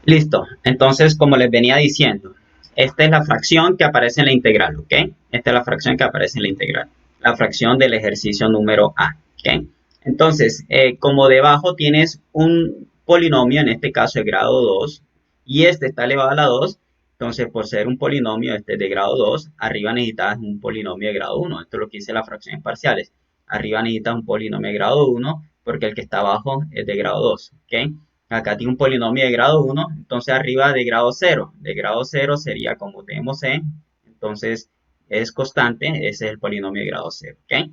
Listo. Entonces, como les venía diciendo, esta es la fracción que aparece en la integral, ¿ok? Esta es la fracción que aparece en la integral. La fracción del ejercicio número A, ¿ok? Entonces, como debajo tienes un polinomio, en este caso de grado 2, y este está elevado a la 2, entonces por ser un polinomio este de grado 2, arriba necesitas un polinomio de grado 1. Esto es lo que dice las fracciones parciales. Arriba necesitas un polinomio de grado 1 porque el que está abajo es de grado 2, ¿ok? Acá tiene un polinomio de grado 1, entonces arriba de grado 0. De grado 0 sería como tenemos E, entonces es constante, ese es el polinomio de grado 0, ¿ok?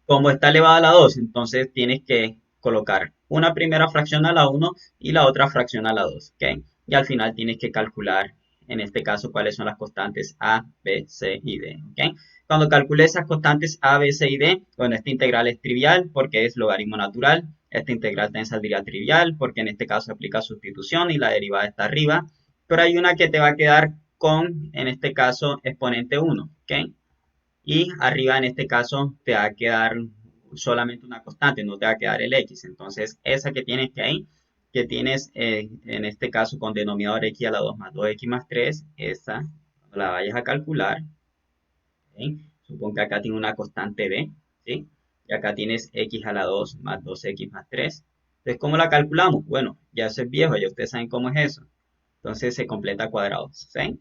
Como está elevada a la 2, entonces tienes que colocar una primera fracción a la 1 y la otra fracción a la 2, ¿ok? Y al final tienes que calcular, en este caso, cuáles son las constantes A, B, C y D, ¿ok? Cuando calcules esas constantes A, B, C y D, bueno, esta integral es trivial porque es logaritmo natural. Esta integral también saldría trivial porque en este caso aplica sustitución y la derivada está arriba. Pero hay una que te va a quedar con, en este caso, exponente 1, ¿ok? Y arriba en este caso te va a quedar solamente una constante, no te va a quedar el x. Entonces esa que tienes que ahí, que tienes en este caso con denominador x a la 2 más 2x más 3, esa cuando la vayas a calcular, ¿sí? Supongo que acá tiene una constante b, ¿sí? Y acá tienes x a la 2 más 2x más 3. Entonces, ¿cómo la calculamos? Bueno, ya eso es viejo, ya ustedes saben cómo es eso. Entonces se completa a cuadrados, ¿sí?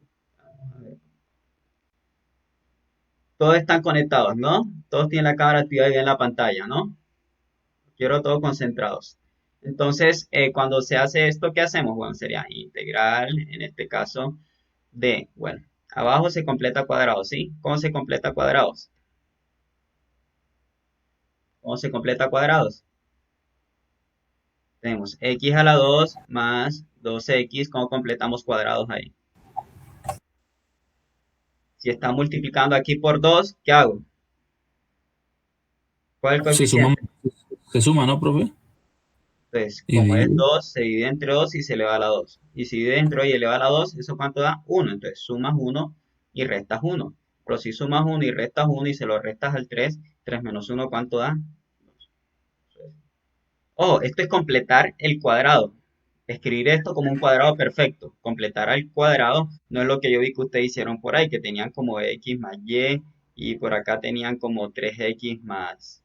Todos están conectados, ¿no? Todos tienen la cámara activada y ven la pantalla, ¿no? Quiero todos concentrados. Entonces, cuando se hace esto, ¿qué hacemos? Bueno, sería integral, en este caso, de, bueno, abajo se completa cuadrados, ¿sí? ¿Cómo se completa cuadrados? ¿Cómo se completa cuadrados? Tenemos x a la 2 más 2x, ¿cómo completamos cuadrados ahí? Si está multiplicando aquí por 2, ¿qué hago? ¿Cuál es el Se suma, coeficiente? se suma, ¿no, profe? Entonces, Y como es divide. 2, se divide entre 2 y se eleva a la 2. Y si divide entre 2 y eleva a la 2, ¿eso cuánto da? 1. Entonces, sumas 1 y restas 1. Pero si sumas 1 y restas 1 y se lo restas al 3, 3 menos 1, ¿cuánto da? Oh, esto es completar el cuadrado. Escribir esto como un cuadrado perfecto. Completar al cuadrado no es lo que yo vi que ustedes hicieron por ahí, que tenían como x más y por acá tenían como 3x más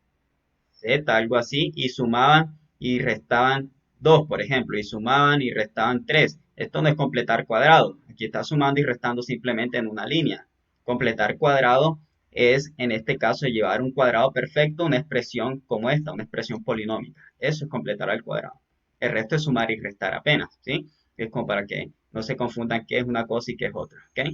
z, algo así, y sumaban y restaban 2, por ejemplo, y sumaban y restaban 3. Esto no es completar cuadrado. Aquí está sumando y restando simplemente en una línea. Completar cuadrado es, en este caso, llevar un cuadrado perfecto, una expresión como esta, una expresión polinómica. Eso es completar al cuadrado. El resto es sumar y restar apenas, ¿sí? Es como para que no se confundan qué es una cosa y qué es otra, ¿ok?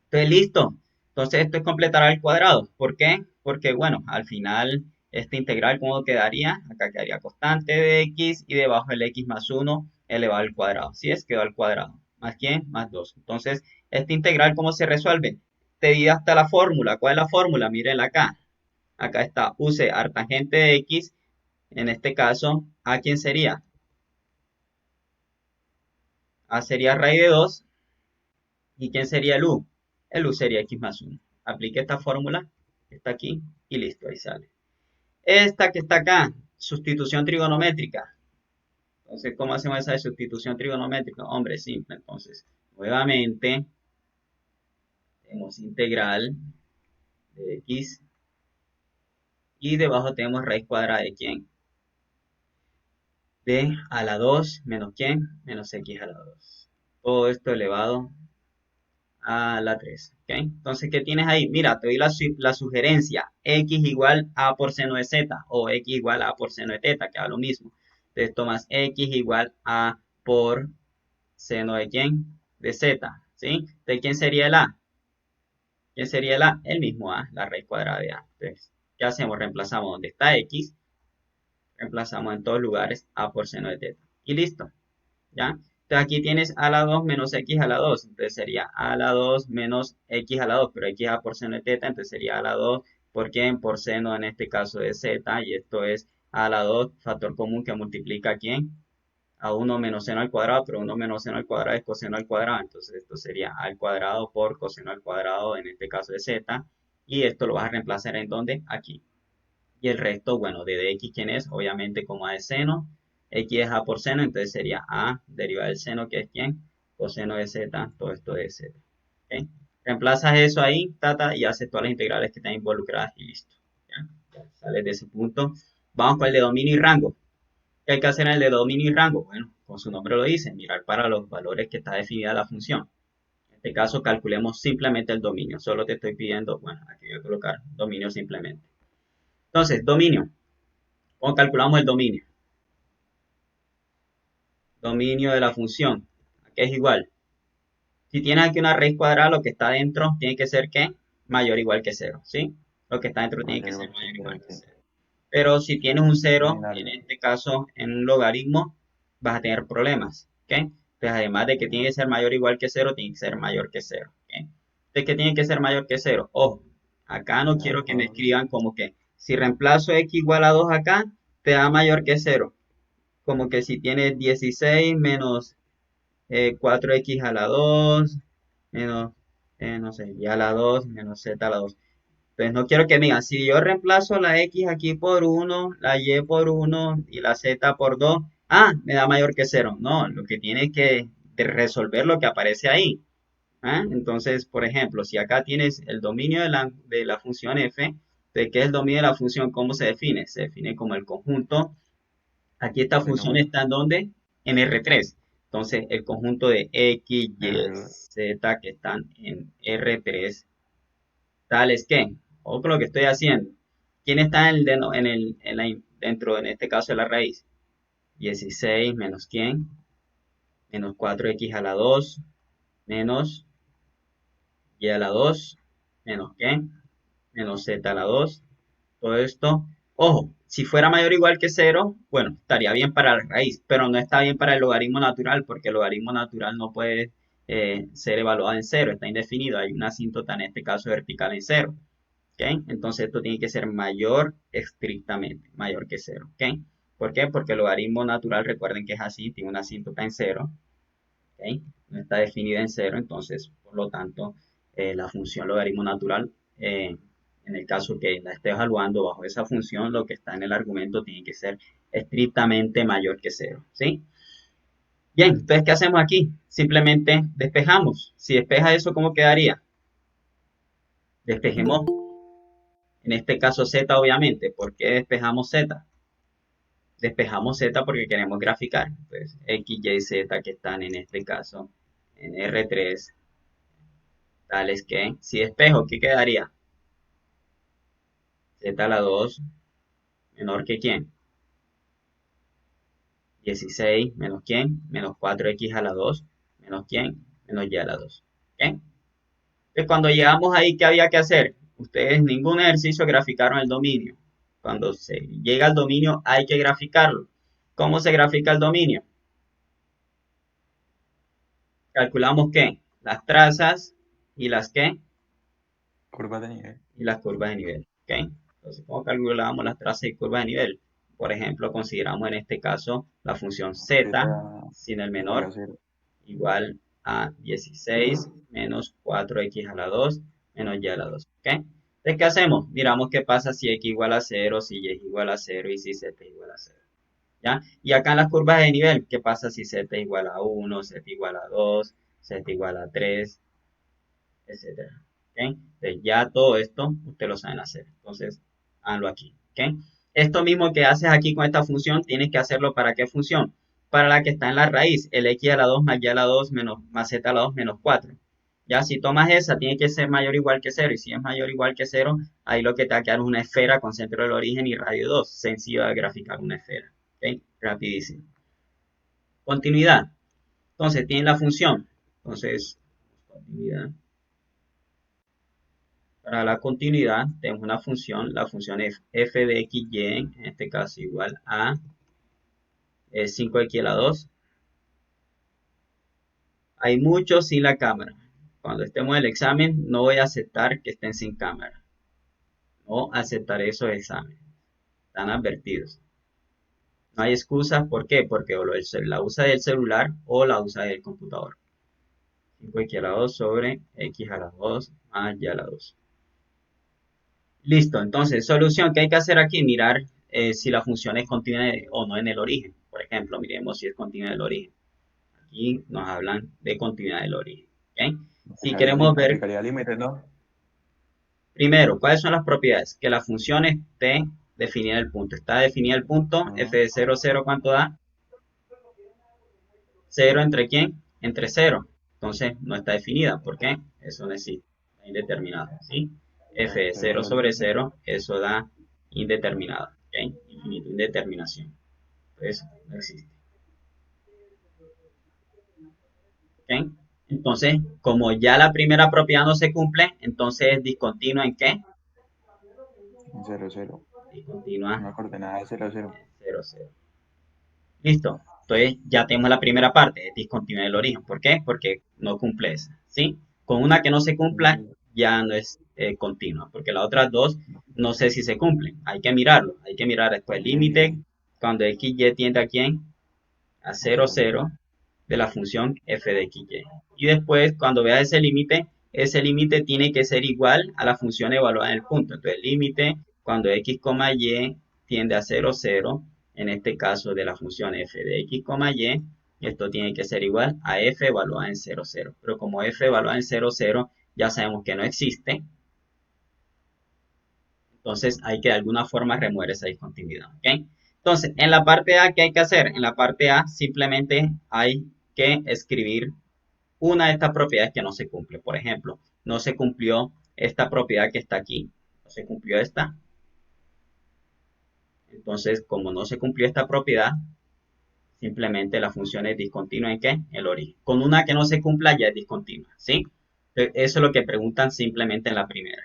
Entonces, listo. Entonces, esto es completar al cuadrado. ¿Por qué? Porque, bueno, al final, esta integral, ¿cómo quedaría? Acá quedaría constante de x y debajo el x más 1 elevado al cuadrado. ¿Sí es? Quedó al cuadrado. ¿Más quién? Más 2. Entonces, esta integral, ¿cómo se resuelve? Te di hasta la fórmula. ¿Cuál es la fórmula? Mírenla acá. Acá está. Use artangente de x. En este caso, ¿a quién sería? A sería raíz de 2. ¿Y quién sería el u? El u sería x más 1. Aplique esta fórmula que está aquí y listo, ahí sale. Esta que está acá, sustitución trigonométrica. Entonces, ¿cómo hacemos esa de sustitución trigonométrica? Hombre, simple. Entonces, nuevamente, tenemos integral de x y debajo tenemos raíz cuadrada de quién? De a la 2 menos quién? Menos x a la 2. Todo esto elevado a la 3. ¿Ok? Entonces, ¿qué tienes ahí? Mira, te doy la sugerencia. X igual a por seno de z o x igual a por seno de teta, que da lo mismo. Entonces, tomas x igual a por seno de quién? De z. ¿Sí? ¿De quién sería el a? ¿Quién sería el a? El mismo a, la raíz cuadrada de a. Entonces, ¿qué hacemos? Reemplazamos donde está x, reemplazamos en todos lugares a por seno de teta. Y listo. ¿Ya? Entonces aquí tienes a la 2 menos x a la 2. Entonces sería a la 2 menos x a la 2. Pero x a por seno de teta, entonces sería a la 2 por quién, por seno en este caso de z. Y esto es a la 2 factor común que multiplica a quién. A 1 menos seno al cuadrado, pero 1 menos seno al cuadrado es coseno al cuadrado. Entonces esto sería al cuadrado por coseno al cuadrado en este caso de z. Y esto lo vas a reemplazar en dónde? Aquí. Y el resto, bueno, de dx, ¿quién es? Obviamente como a de seno X es A por seno, entonces sería A derivada del seno, que es quién, coseno de Z, todo esto de Z. ¿Ok? Reemplazas eso ahí, tata, y haces todas las integrales que están involucradas y listo. ¿Ya? Ya sales de ese punto. Vamos con el de dominio y rango. ¿Qué hay que hacer en el de dominio y rango? Bueno, con su nombre lo dice, mirar para los valores que está definida la función. En este caso, calculemos simplemente el dominio. Solo te estoy pidiendo, bueno, aquí voy a colocar dominio simplemente. Entonces, dominio. ¿Cómo calculamos el dominio? Dominio de la función. Aquí es igual. Si tienes aquí una raíz cuadrada, lo que está dentro tiene que ser, ¿qué? Mayor o igual que cero, ¿sí? Lo que está dentro tiene que Mayor o ser igual que mayor o igual cero, que sí. cero. Pero si tienes un cero, en Terminarlo. este caso, en un logaritmo, vas a tener problemas, ¿ok? Entonces, además de que tiene que ser mayor o igual que cero, tiene que ser mayor que cero, ¿ok? Entonces, ¿qué tiene que ser mayor que cero? Ojo, acá no Menos quiero que me 2. escriban como que si reemplazo x igual a 2 acá, te da mayor que cero. Como que si tienes 16 menos 4x a la 2 menos, no sé, y a la 2 menos z a la 2. Entonces no quiero que me digan, si yo reemplazo la x aquí por uno, la y por uno y la z por 2, me da mayor que cero. No, lo que tiene que resolver lo que aparece ahí. Entonces, por ejemplo, si acá tienes el dominio de la función f, ¿de qué es el dominio de la función? ¿Cómo se define? Se define como el conjunto. Aquí esta De función número. está en donde? En R3. Entonces, el conjunto de X, Y, R. Z que están en R3, tales que, o con lo que estoy haciendo, ¿quién está dentro, en este caso, de la raíz? 16 menos quién, menos 4x a la 2, menos y a la 2, menos qué, menos z a la 2, todo esto. Ojo, si fuera mayor o igual que cero, bueno, estaría bien para la raíz, pero no está bien para el logaritmo natural, porque el logaritmo natural no puede ser evaluado en cero, está indefinido, hay una asíntota en este caso vertical en cero. ¿Ok? Entonces esto tiene que ser mayor estrictamente, mayor que cero. ¿Ok? ¿Por qué? Porque el logaritmo natural, recuerden que es así, tiene una asíntota en cero. ¿Ok? No está definida en cero, entonces, por lo tanto, la función logaritmo natural, en el caso que la esté evaluando bajo esa función, lo que está en el argumento tiene que ser estrictamente mayor que cero. ¿Sí? Bien, entonces, ¿qué hacemos aquí? Simplemente despejamos. Si despeja eso, ¿cómo quedaría? Despejemos, en este caso z, obviamente. ¿Por qué despejamos z? Despejamos z porque queremos graficar. Entonces, x, y, z que están en este caso en R3, tales que, si despejo, ¿qué quedaría? Z a la 2 menor que quién? 16 menos quién? Menos 4x a la 2 menos quién? Menos y a la 2. ¿Ok? Entonces, cuando llegamos ahí, ¿qué había que hacer? Ustedes ningún ejercicio graficaron el dominio. Cuando se llega al dominio hay que graficarlo. ¿Cómo se grafica el dominio? Calculamos qué? Las trazas y las qué? Curva de nivel. Y las curvas de nivel. ¿Ok? Entonces, ¿cómo calculamos las trazas y curvas de nivel? Por ejemplo, consideramos en este caso la función Z z sin el igual menor a 0. igual a 16 menos 4x a la 2 menos y a la 2. ¿Ok? Entonces, ¿qué hacemos? Miramos qué pasa si x igual a 0, si y es igual a 0 y si z es igual a 0. ¿Ya? Y acá en las curvas de nivel, ¿qué pasa si z es igual a 1, z igual a 2, z igual a 3, etcétera? ¿Ok? Entonces, ya todo esto ustedes lo saben hacer. Entonces, hazlo aquí. ¿Ok? Esto mismo que haces aquí con esta función, tienes que hacerlo para qué función? Para la que está en la raíz, el x a la 2 más y a la 2 menos, más z a la 2 menos 4. Ya si tomas esa, tiene que ser mayor o igual que 0. Y si es mayor o igual que 0, ahí lo que te va a quedar es una esfera con centro del origen y radio 2. Sencillo de graficar una esfera. ¿Ok? Rapidísimo. Continuidad. Entonces, tiene la función. Entonces, continuidad. Para la continuidad tenemos una función, la función f de x, y, en este caso igual a 5x a la 2. Hay muchos sin la cámara. Cuando estemos en el examen no voy a aceptar que estén sin cámara. No aceptaré esos exámenes. Están advertidos. No hay excusas, ¿por qué? Porque o la usa del celular o la usa del computador. 5x a la 2 sobre x a la 2 más y a la 2. Listo, entonces, solución, ¿qué hay que hacer aquí? Mirar si la función es continua o no en el origen. Por ejemplo, miremos si es continuidad del origen. Aquí nos hablan de continuidad del origen. ¿Ok? Si queremos ver Aplicaría límites, ¿no? primero, ¿cuáles son las propiedades? Que la función esté definida el punto. Está definida el punto, f Ajá. de 0, 0, ¿cuánto da? 0 entre quién? Entre 0. Entonces no está definida. ¿Por qué? Eso no existe. Está indeterminado. ¿Sí? F de 0 Cero sobre límite. 0, eso da indeterminado. ¿Ok? Infinito, indeterminación. Entonces no existe. ¿Ok? Entonces, como ya la primera propiedad no se cumple, entonces es discontinua en qué? Cero, cero. Discontinua Una coordenada de cero, cero. en 0, 0. Listo. Entonces ya tenemos la primera parte, es discontinuidad del origen. ¿Por qué? Porque no cumple esa. ¿Sí? Con una que no se cumpla ya no es continua, porque las otras dos no sé si se cumplen. Hay que mirarlo. Hay que mirar después el El límite límite cuando xy tiende a quién? A a 0, cero, 0 cero. de la función f de xy. Y después cuando veas ese límite tiene que ser igual a la función evaluada en el punto. Entonces el límite cuando x, y tiende a 0, 0, en este caso de la función f de x, y, esto tiene que ser igual a f evaluada en 0, 0. Pero como f evaluada en 0, 0 ya sabemos que no existe, entonces hay que de alguna forma remover esa discontinuidad. ¿Ok? Entonces, en la parte A, ¿qué hay que hacer? En la parte A simplemente hay que escribir una de estas propiedades que no se cumple. Por ejemplo, no se cumplió esta propiedad que está aquí. No se cumplió esta. Entonces, como no se cumplió esta propiedad, simplemente la función es discontinua en qué? El origen. Con una que no se cumpla ya es discontinua. ¿Sí? Eso es lo que preguntan simplemente en la primera.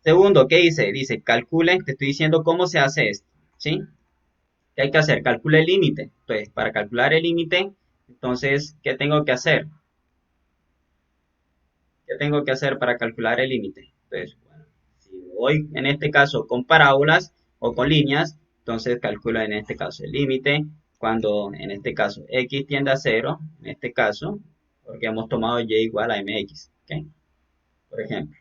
Segundo, ¿qué dice? Dice, calcule, te estoy diciendo cómo se hace esto. ¿Sí? ¿Qué hay que hacer? Calcule el límite. Entonces, para calcular el límite, entonces, ¿qué tengo que hacer? ¿Qué tengo que hacer para calcular el límite? Entonces, bueno, si voy en este caso con parábolas o con líneas, entonces calculo en este caso el límite cuando en este caso x tiende a 0, en este caso, porque hemos tomado y igual a mx, ¿ok? Por ejemplo.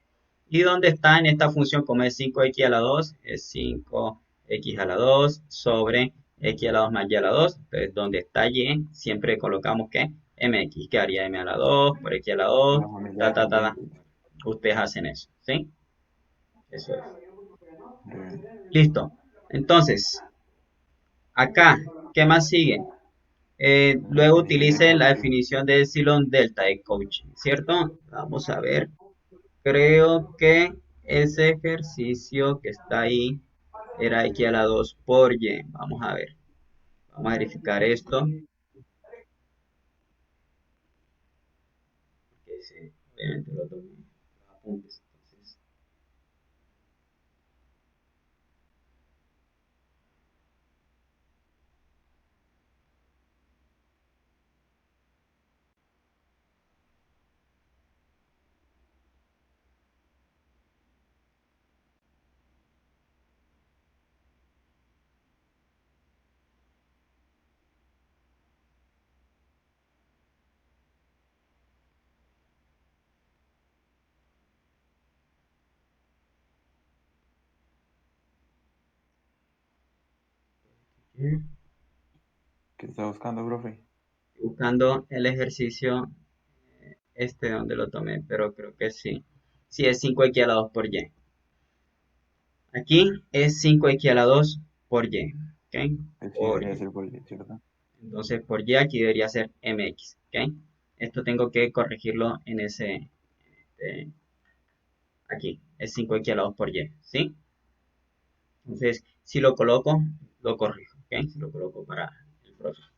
¿Y dónde está en esta función como es 5x a la 2? Es 5x a la 2 sobre x a la 2 más y a la 2. Entonces, donde está y, siempre colocamos que mx, que haría m a la 2 por x a la 2, La familia ta, de ta, ta, ta. pendientes. Ustedes hacen eso, ¿sí? Eso es. Bien. Listo. Entonces, acá, ¿qué más sigue? La Luego definición de utilicen la coche. definición de epsilon delta de coaching, ¿cierto? Vamos a ver. Creo que ese ejercicio que está ahí era x a la 2 por y. Vamos a ver. Vamos a verificar esto. Porque sí, obviamente lo tomé los apuntes. Entonces, estoy ¿Qué está buscando, profe? buscando el ejercicio este donde lo tomé, pero creo que sí. Sí, es 5x a la 2 por y. Aquí es 5x a la 2 por y. ¿Ok? Sí, Por debería y. ser por Y, ¿cierto? Entonces, por y aquí debería ser mx. ¿Ok? Esto tengo que corregirlo en este, aquí. Es 5x a la 2 por y. ¿Sí? Entonces, si lo coloco, lo corrijo. ¿Ok? Si lo coloco para el proceso.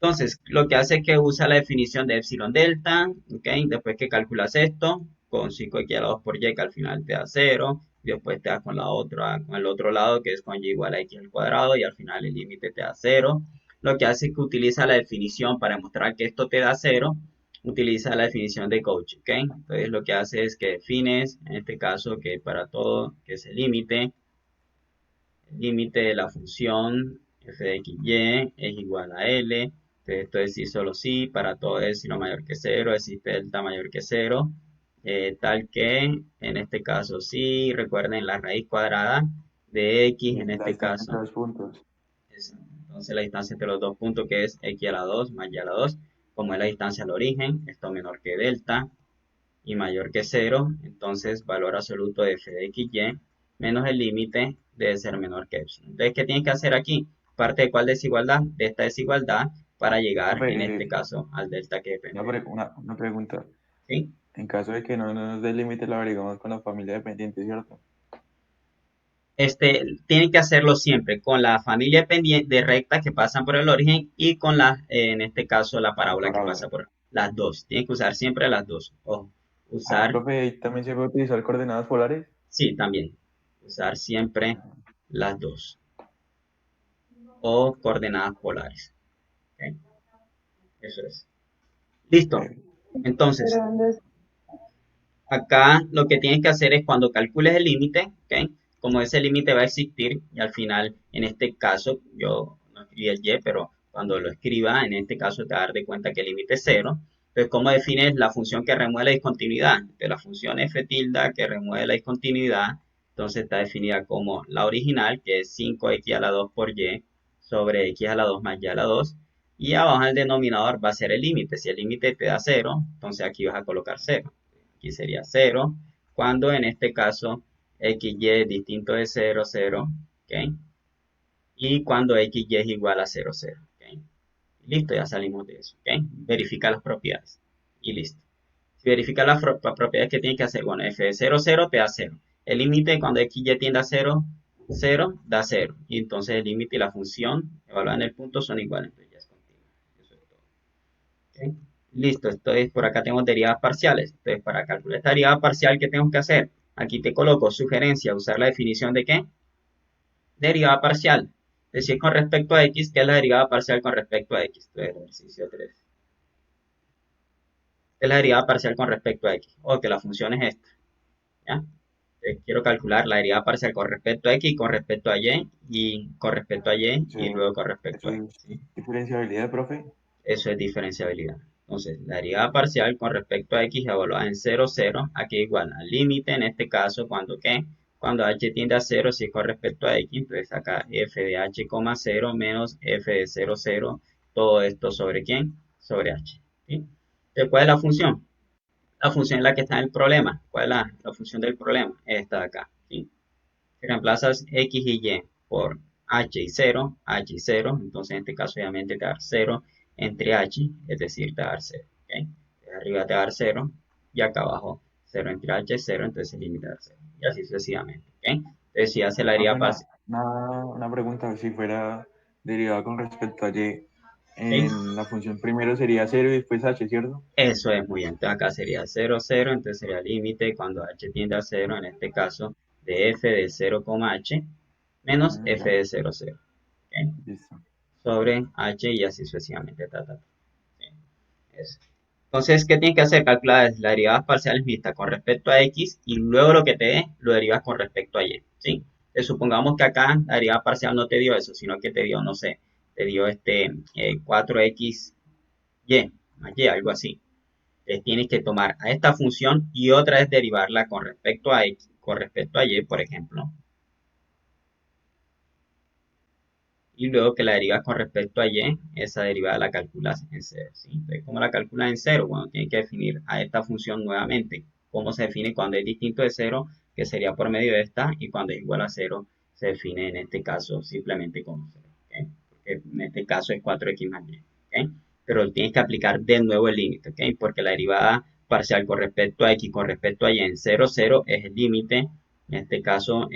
Entonces, lo que hace es que usa la definición de epsilon delta, ¿ok? Después que calculas esto, con 5x a la 2 por y, que al final te da 0, y después te da con la otra, con el otro lado, que es con y igual a x al cuadrado, y al final el límite te da 0. Lo que hace es que utiliza la definición para demostrar que esto te da 0, utiliza la definición de Cauchy, ¿ok? Entonces, lo que hace es que defines, en este caso, que para todo, que es el límite de la función f de x y es igual a L. Entonces, esto es sí, solo sí, para todo es no mayor que 0, existe delta mayor que 0, tal que en este caso sí, recuerden la raíz cuadrada de x, en Delta este está entre caso. dos puntos. Entonces, Entonces la distancia entre los dos puntos que es x a la 2 más y a la 2, como es la distancia al origen, esto menor que delta y mayor que cero, entonces valor absoluto de f de x, y menos el límite debe ser menor que epsilon. Entonces, ¿qué tienes que hacer aquí? ¿Parte de cuál desigualdad? De esta desigualdad para llegar, Profe, en este caso, al delta que depende de x. una pregunta. ¿Sí? En caso de que no nos dé límite, la averiguamos con la familia dependiente, ¿cierto? Tienen que hacerlo siempre con la familia pendiente de rectas que pasan por el origen y con en este caso, la La parábola que pasa parábola. por las dos. Tienen que usar siempre las dos. Ojo, Ah, usar, profe, ¿ahí también se puede utilizar coordenadas polares? sí, también. Usar siempre Ah, las dos. O coordenadas polares. ¿Ok? Eso es. Listo. ok. Entonces, acá lo que tienes que hacer es cuando calcules el límite, ¿ok? Como ese límite va a existir y al final, en este caso, yo no escribí el y, pero cuando lo escriba, en este caso te vas a dar de cuenta que el límite es cero. Entonces, ¿cómo defines la función que remueve la discontinuidad? De la función f tilde que remueve la discontinuidad, entonces está definida como la original, que es 5x a la 2 por y sobre x a la 2 más y a la 2. Y abajo en el denominador va a ser el límite. Si el límite te da cero, entonces aquí vas a colocar cero. Aquí sería cero, cuando en este caso xy es distinto de cero, 0, ¿ok? Y cuando xy es igual a cero, 0, ¿ok? Listo, ya salimos de eso, ¿ok? Verifica las propiedades y listo. Si verifica las propiedades que tienes que hacer, bueno, f de 0, 0 te da 0. El límite cuando xy tiende a 0, 0 da 0. Y entonces el límite y la función evaluada en el punto son iguales. Entonces ya es continuo. Eso es todo. ¿Ok? Listo, entonces por acá tengo derivadas parciales. Entonces, para calcular esta derivada parcial, ¿qué tengo que hacer? Aquí te coloco sugerencia, usar la definición de ¿qué? Derivada parcial. Decir con respecto a x, ¿qué es la derivada parcial con respecto a x? Entonces, ejercicio 3. ¿Qué es la derivada parcial con respecto a x? O que la función es esta, ¿ya? Entonces, quiero calcular la derivada parcial con respecto a x, con respecto a y con respecto a y Eso, luego con respecto eso a x, es ¿sí? diferenciabilidad, profe. Eso es diferenciabilidad. Entonces, la derivada parcial con respecto a x evaluada en 0, 0, aquí igual al límite, en este caso, cuando ¿qué? Cuando h tiende a 0, si es con respecto a x, entonces acá f de h, 0 menos f de 0, 0, todo esto sobre ¿quién? Sobre h. ¿Sí? Entonces, ¿cuál es la función? La función es la que está en el problema. ¿Cuál es la función del problema? Esta de acá. ¿Sí? Si reemplazas x y y por h y 0, entonces en este caso obviamente te va a dar 0 entre h, es decir, te va a dar 0. ¿Okay? De arriba te va a dar 0 y acá abajo 0 entre h es 0, entonces el límite va a dar 0. Y así sucesivamente. ¿Okay? Entonces si hace la Profe, derivada parcial, una pregunta, si fuera derivada con respecto a y, ¿sí? en la función primero sería cero y después h, ¿cierto? Eso es muy bien. Entonces acá sería 0, 0, entonces sería límite cuando h tiende a 0, en este caso de f de 0, h menos Mm, f ya, de 0, 0. ¿Okay? listo. Sobre h y así sucesivamente. ¿Sí? Eso. Entonces, ¿qué tienes que hacer? Calcular la derivada parcial mixta con respecto a x y luego lo que te dé lo derivas con respecto a y. ¿Sí? Entonces, supongamos que acá la derivada parcial no te dio eso, sino que te dio, no sé, te dio 4xy más y, algo así. Entonces, tienes que tomar a esta función y otra vez derivarla con respecto a x, con respecto a y, por ejemplo. Y luego que la derivas con respecto a y, esa derivada la calculas en cero, ¿sí? Entonces, ¿cómo la calculas en cero? Bueno, tienes que definir a esta función nuevamente. ¿Cómo se define cuando es distinto de cero? Que sería por medio de esta, y cuando es igual a cero, se define en este caso simplemente como cero, ¿ok? Porque en este caso es 4x más y, ¿ok? Pero tienes que aplicar de nuevo el límite, ¿ok? Porque la derivada parcial con respecto a x con respecto a y en cero, 0 es el límite, en este caso,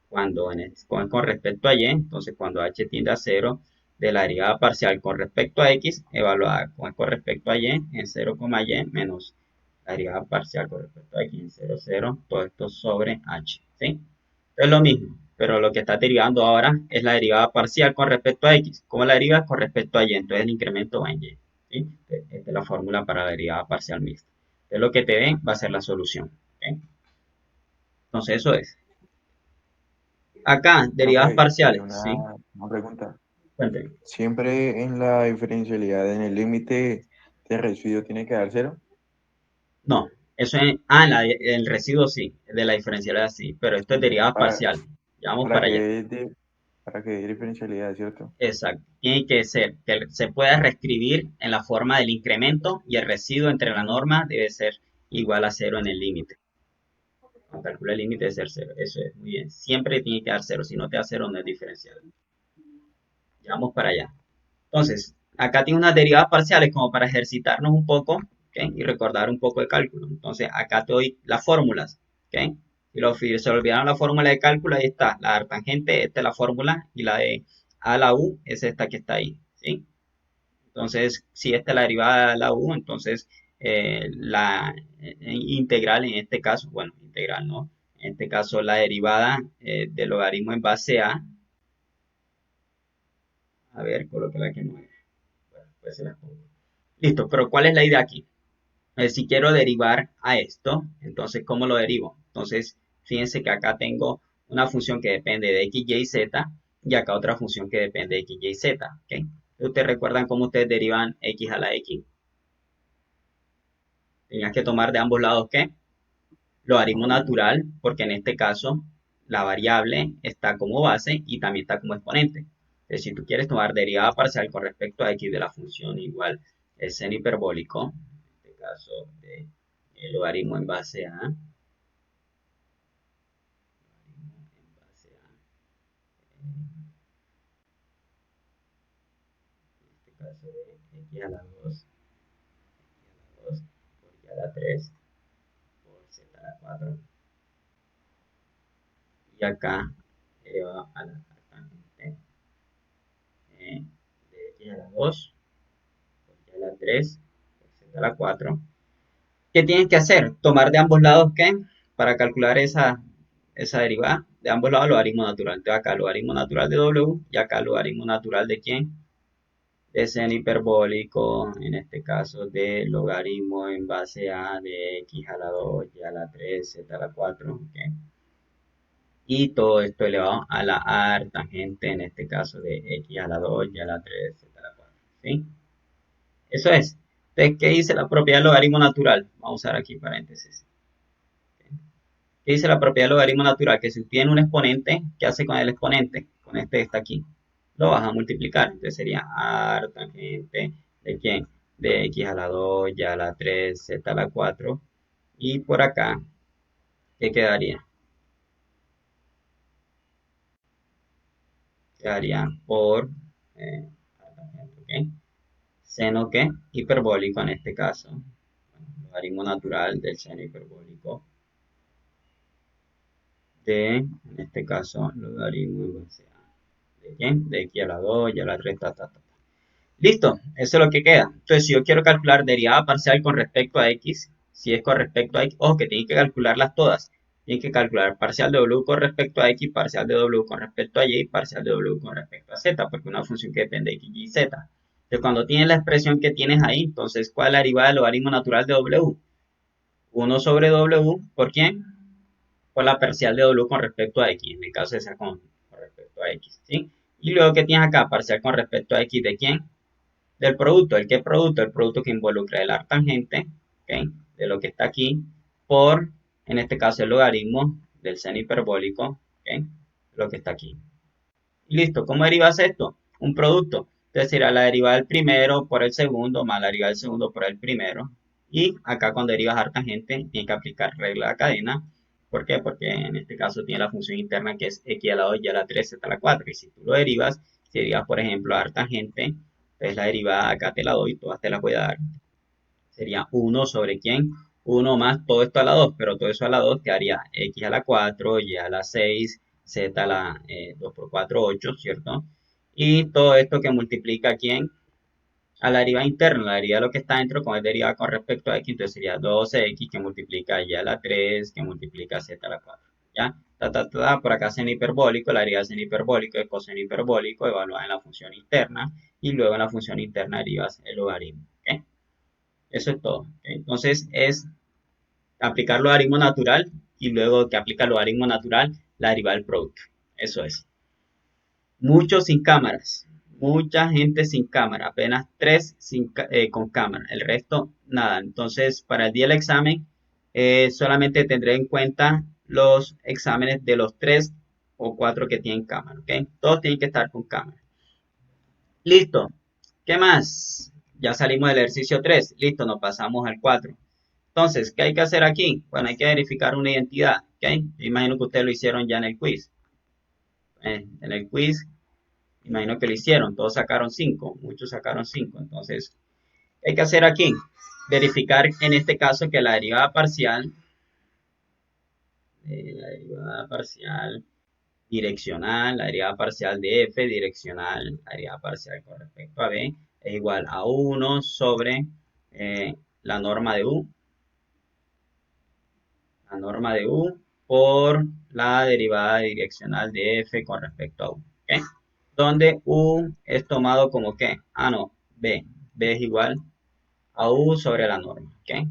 con respecto a y, entonces cuando h tiende a 0, de la derivada parcial con respecto a x, evaluada con respecto a y en 0, y menos la derivada parcial con respecto a x en 0, 0, todo esto sobre h, ¿sí? Es lo mismo, pero lo que está derivando ahora es la derivada parcial con respecto a x. ¿Cómo la derivas? Con respecto a y, entonces el incremento va en y, ¿sí? Esta es la fórmula para la derivada parcial mixta. Entonces lo que te dé va a ser la solución, ¿ok? Entonces eso es. Acá, derivadas Profe, y parciales, ¿sí? una pregunta. Cuénteme. ¿Siempre en la diferencialidad, en el límite de residuo tiene que dar cero? No, eso es, el residuo sí, de la diferencialidad sí, pero esto es Sí, derivadas parciales. Ya vamos para para allá. que para que dé diferencialidad, ¿cierto? Exacto. Tiene que ser que se pueda reescribir en la forma del incremento y el residuo entre la norma debe ser igual a cero en el límite. Cuando calcula el límite de ser cero. Eso es muy bien. Siempre tiene que dar cero. Si no te da cero, no es diferencial. Ya vamos para allá. Entonces, acá tiene unas derivadas parciales como para ejercitarnos un poco, ¿ok? Y recordar un poco de cálculo. Entonces, acá te doy las fórmulas, ¿ok? Si se olvidaron la fórmula de cálculo, ahí está. La tangente, esta es la fórmula, y la de a a la u es esta que está ahí, ¿sí? Entonces, si esta es la derivada de la u, entonces la integral en este caso, bueno, integral no, en este caso la derivada del logaritmo en base a ver, coloque la que no es. Bueno, pues se las pongo. Listo, pero ¿cuál es la idea aquí? Si quiero derivar a esto, entonces, ¿cómo lo derivo? Entonces, fíjense que acá tengo una función que depende de x, y, z, y acá otra función que depende de x, y, z, ¿ok? ¿Ustedes recuerdan cómo ustedes derivan x a la x? Tenías que tomar de ambos lados, ¿qué? Logaritmo natural, porque en este caso la variable está como base y también está como exponente. Entonces, si tú quieres tomar derivada parcial con respecto a x de la función igual el seno hiperbólico, en este caso de logaritmo en base a, en base a, en este caso de x a la 2, por y a la 3, por z a la 4, y acá elevado a la tangente de x a la 2, por y a la 3, por z a la 4. ¿Qué tienes que hacer? Tomar de ambos lados, ¿qué? Para calcular esa derivada. De ambos lados logaritmo natural. Entonces acá logaritmo natural de W y acá logaritmo natural de ¿quién? De seno hiperbólico, en este caso de logaritmo en base a de x a la 2, y a la 3, z a la 4. ¿Ok? Y todo esto elevado a la ar tangente, en este caso de x a la 2, y a la 3, z a la 4. ¿Sí? Eso es. Entonces, ¿qué dice la propiedad del logaritmo natural? Vamos a usar aquí paréntesis. ¿Qué dice la propiedad del logaritmo natural? Que si tiene un exponente, ¿qué hace con el exponente? Con este que está aquí. Lo vas a multiplicar. Entonces sería ar tangente de quién? De x a la 2, y a la 3, z a la 4. Y por acá, ¿qué quedaría? Quedaría por ar tangente, ¿ok? Seno, ¿qué? Hiperbólico en este caso. Logaritmo natural del seno hiperbólico en este caso, logaritmo en base a, ¿de quién? De x a la 2, y a la 3, ta. Listo, eso es lo que queda. Entonces, si yo quiero calcular derivada parcial con respecto a x, si es con respecto a x, ojo que tienen que calcularlas todas. Tienen que calcular parcial de w con respecto a x, parcial de w con respecto a y, parcial de w con respecto a z, porque es una función que depende de x, y, z. Entonces, cuando tienes la expresión que tienes ahí, entonces, ¿cuál es la derivada del logaritmo natural de w? 1 sobre w, ¿por quién? Por la parcial de w con respecto a x, en el caso de ser con respecto a x, ¿sí? Y luego que tienes acá, parcial con respecto a x, ¿de quién? Del producto. ¿El qué producto? El producto que involucra el arctangente, ¿ok? De lo que está aquí, por, en este caso, el logaritmo del seno hiperbólico, ¿ok? Lo que está aquí. Y listo. ¿Cómo derivas esto? Un producto. Entonces será la derivada del primero por el segundo, más la derivada del segundo por el primero. Y acá cuando derivas arctangente, tienes que aplicar regla de cadena. ¿Por qué? Porque en este caso tiene la función interna que es x a la 2, y a la 3, z a la 4. Y si tú lo derivas, si derivas, por ejemplo, arctangente, entonces la derivada acá te la doy, todas te las voy a dar. Sería 1 sobre quién, 1 más todo esto a la 2, pero todo eso a la 2 quedaría x a la 4, y a la 6, z a la 2 por 4, 8, ¿cierto? Y todo esto que multiplica quién, a la derivada interna, la derivada de lo que está dentro con el derivada con respecto a x, entonces sería 12x que multiplica y a la 3, que multiplica z a la 4, ¿ya? Por acá seno hiperbólico, la derivada de seno hiperbólico es coseno hiperbólico evaluada en la función interna, y luego en la función interna derivas el logaritmo, ¿ok? Eso es todo, ¿ok? Entonces es aplicar logaritmo natural y luego que aplica logaritmo natural, la derivada del producto. Eso es. Muchos sin cámaras, mucha gente sin cámara, apenas tres con cámara, el resto nada. Entonces, para el día del examen, solamente tendré en cuenta los exámenes de los tres o 4 que tienen cámara, ¿ok? Todos tienen que estar con cámara. Listo. ¿Qué más? Ya salimos del ejercicio 3. Listo, nos pasamos al 4. Entonces, ¿qué hay que hacer aquí? Bueno, hay que verificar una identidad, ¿ok? Imagino que ustedes lo hicieron ya en el quiz. En el quiz, imagino que lo hicieron. Todos sacaron 5. Muchos sacaron 5. Entonces, ¿qué hay que hacer aquí? Verificar en este caso que la derivada parcial direccional, la derivada parcial de f direccional, la derivada parcial con respecto a b es igual a 1 sobre la norma de u, por la derivada direccional de f con respecto a u, ¿ok? Donde u es tomado como ¿qué? Ah, no, b es igual a u sobre la norma, ¿ok?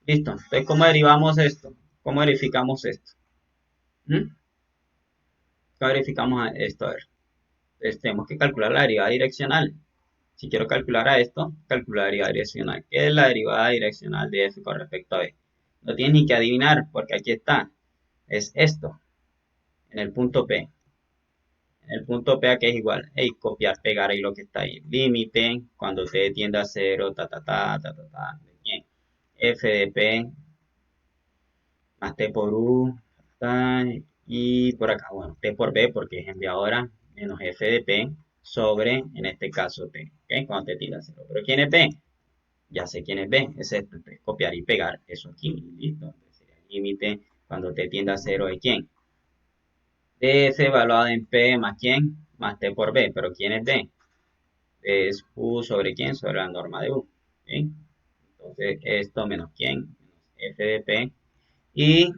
Listo, entonces ¿cómo derivamos esto? ¿Cómo verificamos esto? ¿Mm? ¿Cómo verificamos esto? A ver, entonces tenemos que calcular la derivada direccional. Si quiero calcular a esto, calcular la derivada direccional. ¿Qué es la derivada direccional de f con respecto a b? No tienes ni que adivinar, porque aquí está. Es esto, en el punto P. En el punto P aquí es igual. Hey, copiar, pegar ahí lo que está ahí. Límite, cuando t tiende a 0, ¿de quién? F de P más T por U, y por acá, bueno, T por B, porque es enviadora, menos F de P sobre, en este caso, T, ¿ok? Cuando T tiende a 0. ¿Pero quién es B? Ya sé quién es B, es esto, entonces copiar y pegar eso aquí, listo. Entonces sería el límite cuando T tiende a 0 de quién? De F evaluado en P más quién? Más T por B, pero ¿quién es D? Es U sobre quién? Sobre la norma de U, ¿ok? Entonces esto menos quién, menos F de P, y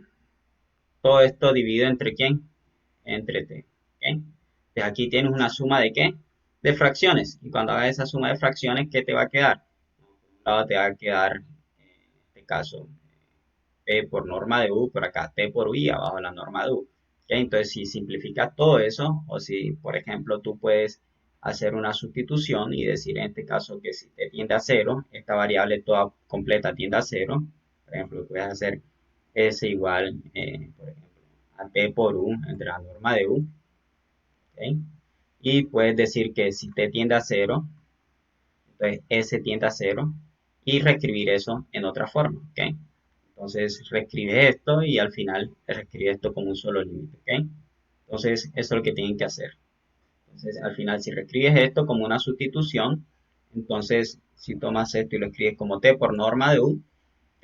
todo esto dividido entre quién? Entre t. ¿Ok? Entonces aquí tienes una suma de qué? De fracciones. Y cuando hagas esa suma de fracciones, ¿qué te va a quedar? Por un lado te va a quedar, en este caso, p por norma de u, por acá t por u y abajo la norma de u. ¿Ok? Entonces, si simplificas todo eso, o si, por ejemplo, tú puedes hacer una sustitución y decir en este caso que si t tiende a 0, esta variable toda completa tiende a 0, por ejemplo, puedes hacer s igual, por ejemplo, a t por u entre la norma de u, ¿ok? Y puedes decir que si t tiende a 0, entonces s tiende a 0 y reescribir eso en otra forma, ¿ok? Entonces reescribe esto y al final reescribe esto como un solo límite, ¿ok? Entonces eso es lo que tienen que hacer. Entonces al final si reescribes esto como una sustitución, entonces si tomas esto y lo escribes como t por norma de u,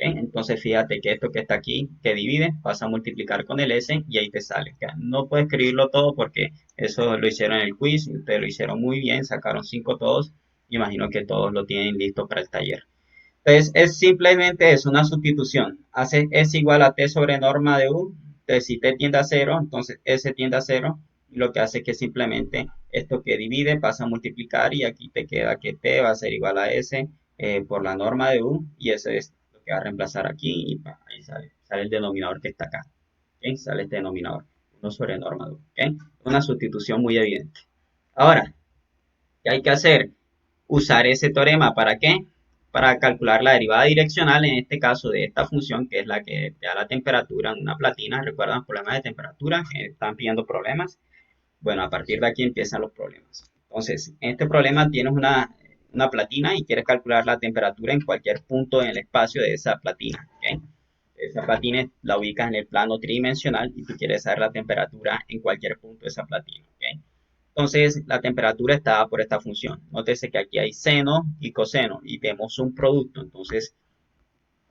entonces fíjate que esto que está aquí, que divide, vas a multiplicar con el S y ahí te sale. No puedes escribirlo todo porque eso lo hicieron en el quiz, y ustedes lo hicieron muy bien, sacaron 5 todos. Imagino que todos lo tienen listo para el taller. Entonces es simplemente es una sustitución. Hace S igual a T sobre norma de U. Entonces si T tiende a 0, entonces S tiende a 0. Y lo que hace es que simplemente esto que divide pasa a multiplicar y aquí te queda que T va a ser igual a S por la norma de U. Y eso es lo que va a reemplazar aquí y ahí sale el denominador que está acá. ¿Ok? Sale este denominador. 1 sobre norma de U. ¿Ok? Una sustitución muy evidente. Ahora, ¿qué hay que hacer? Usar ese teorema, ¿para qué? Para calcular la derivada direccional, en este caso de esta función, que es la que te da la temperatura en una platina. ¿Recuerdan los problemas de temperatura? Que están pidiendo problemas. Bueno, a partir de aquí empiezan los problemas. Entonces, en este problema tienes una platina y quieres calcular la temperatura en cualquier punto en el espacio de esa platina. ¿Ok? Esa platina la ubicas en el plano tridimensional y tú quieres saber la temperatura en cualquier punto de esa platina. ¿Ok? Entonces, la temperatura está dada por esta función. Nótese que aquí hay seno y coseno y vemos un producto. Entonces,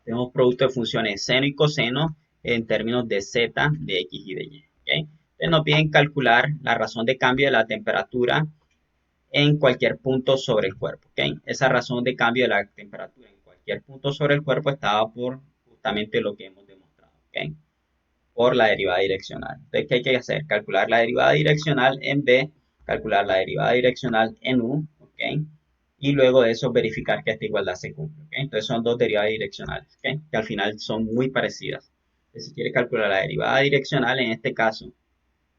tenemos producto de funciones seno y coseno en términos de z, de x y de y. ¿Okay? Entonces, nos piden calcular la razón de cambio de la temperatura en cualquier punto sobre el cuerpo. ¿Okay? Esa razón de cambio de la temperatura en cualquier punto sobre el cuerpo está dada por justamente lo que hemos demostrado. ¿Okay? Por la derivada direccional. Entonces, ¿qué hay que hacer? Calcular la derivada direccional en B, calcular la derivada direccional en U, ¿ok? Y luego de eso verificar que esta igualdad se cumple, ¿ok? Entonces son dos derivadas direccionales, ¿ok? Que al final son muy parecidas. Entonces, si quiere calcular la derivada direccional, en este caso,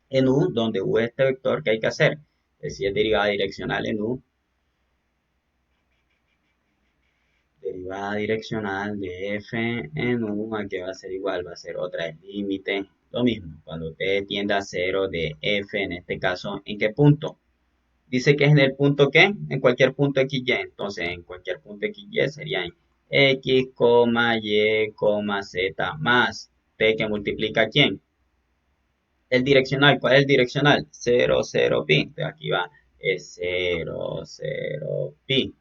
en U, donde U es este vector, ¿qué hay que hacer? Entonces, si es derivada direccional en U, derivada direccional de f en u, aquí va a ser igual, va a ser otra vez límite, Lo mismo, cuando t tiende a 0 de f, en este caso, ¿en qué punto? Dice que es en el punto ¿qué? En cualquier punto XY. Entonces, en cualquier punto XY sería en X, Y, Z más T que multiplica ¿quién? El direccional. ¿Cuál es el direccional? 0, 0, pi. Entonces aquí va, es 0, 0, pi.